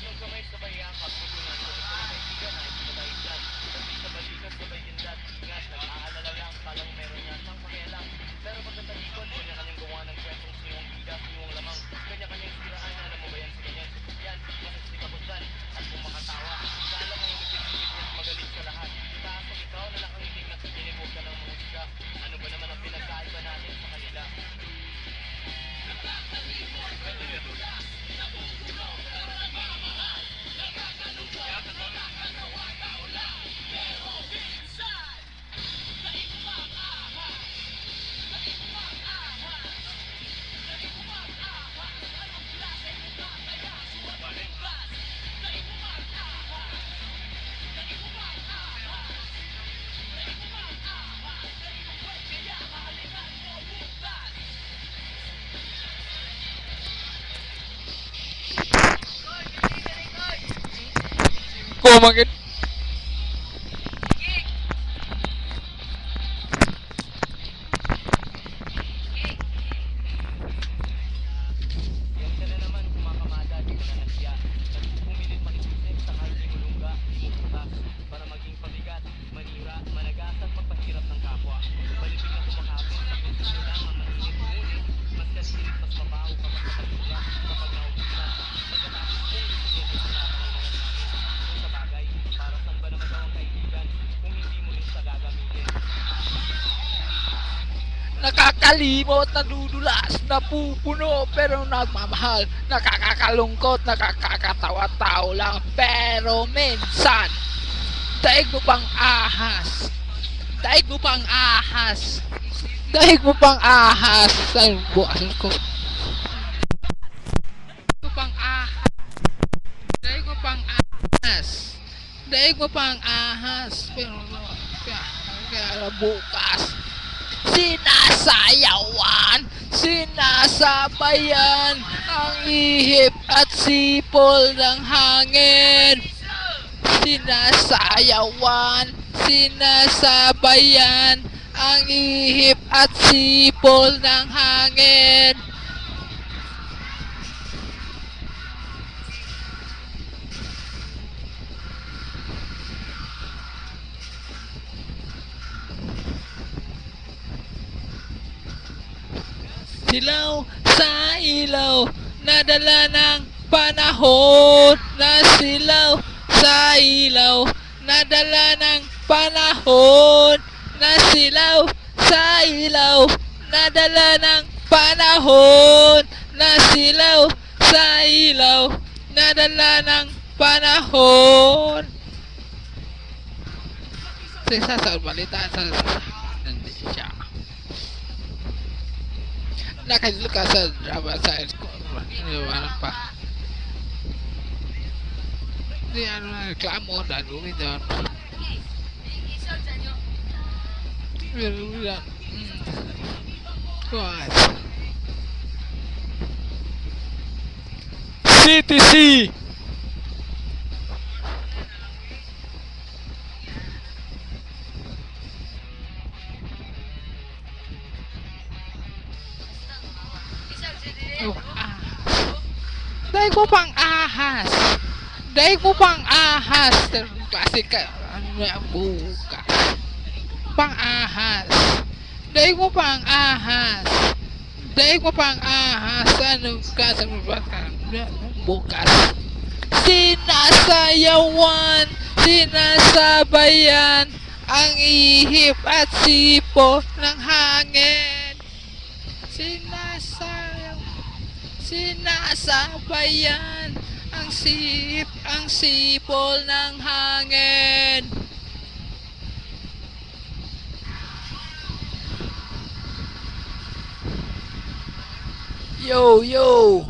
Tatlong kamay sabay yakap, tutunan ko gusto ng kaibigan na hindi matayo dyan. Kasi sa balikat sabay gindat, ingat, nag-aalala lang, kala mo meron yatang pakialam. Pero pagkatalikod, kanya-kanyang gawa ng kwentong sinuwang bida, sinuwang lamang. Kanya-kanyang siraan, alam mo ba yan si ganyan? Yan, masasik ako dyan, at kung makatawa, kala mo higit-higit niya magaling sa lahat. Itaas ang ikaw na nakangiting nakikinig, huwag ka ng mahusga. Ano ba naman ang pinagkaiba natin sa kanila? Kumakit. Yan ka na naman, kumakamada, di ka na nagsiya. Nagpupumilit makisisip, saka hindi mo lungga, di mo butas. Para maging pabigat, manira, managas at magpahirap ng kapwa. Balibig na kumakapit, sa prinsipyo lang ang mainit ngunit. Mas kasirit, mas mabaho kapag nakatulga, kapag naubusan. Pagkatapos kung ibigay ay sinatangay na ng hangin. Kung sa bagay, para saan ba naman daw ang kaibigan, kung hindi mo rin siya gagamitin? Nakakalimot, nadudulas, napupuno, pero nagmamahal. Nakakakalungkot, nakakakatawa, tao lang, pero minsan daig mo pang ahas. Daig mo pang ahas. Daig mo pang ahas. Ay, bukas ko. Daig mo pang ahas. Daig mo pang ahas. Daig mo pang ahas. Pero kaya bukas. Sinasayawan, sinasabayan ang ihip at sipol ng hangin. Sinasayawan, sinasabayan ang ihip at sipol ng hangin. Silaw sa ilaw, nadala ng panahon. Na silaw sa ilaw, nadala ng panahon. Na silaw sa ilaw, nadala ng panahon. Na silaw sa ilaw, nadala ng panahon. Sa balita sa hindi siya. Nakailan sa drama sa school. Iniwanan pa. Hindi ano na reklamo dahil uwi doon. Uwi doon. What? CTC! Oh, daig mo pang ahas. Daig mo pang ahas. Klase ka. Ano ang buka? Pang ahas. Daig mo pang ahas. Daig mo pang ahas. Ano ka sa bukas? Sinasayawan, sinasabayan ang ihip at sipo ng hangin. Sinasabayan ang sipol ng hangin. Yo, yo!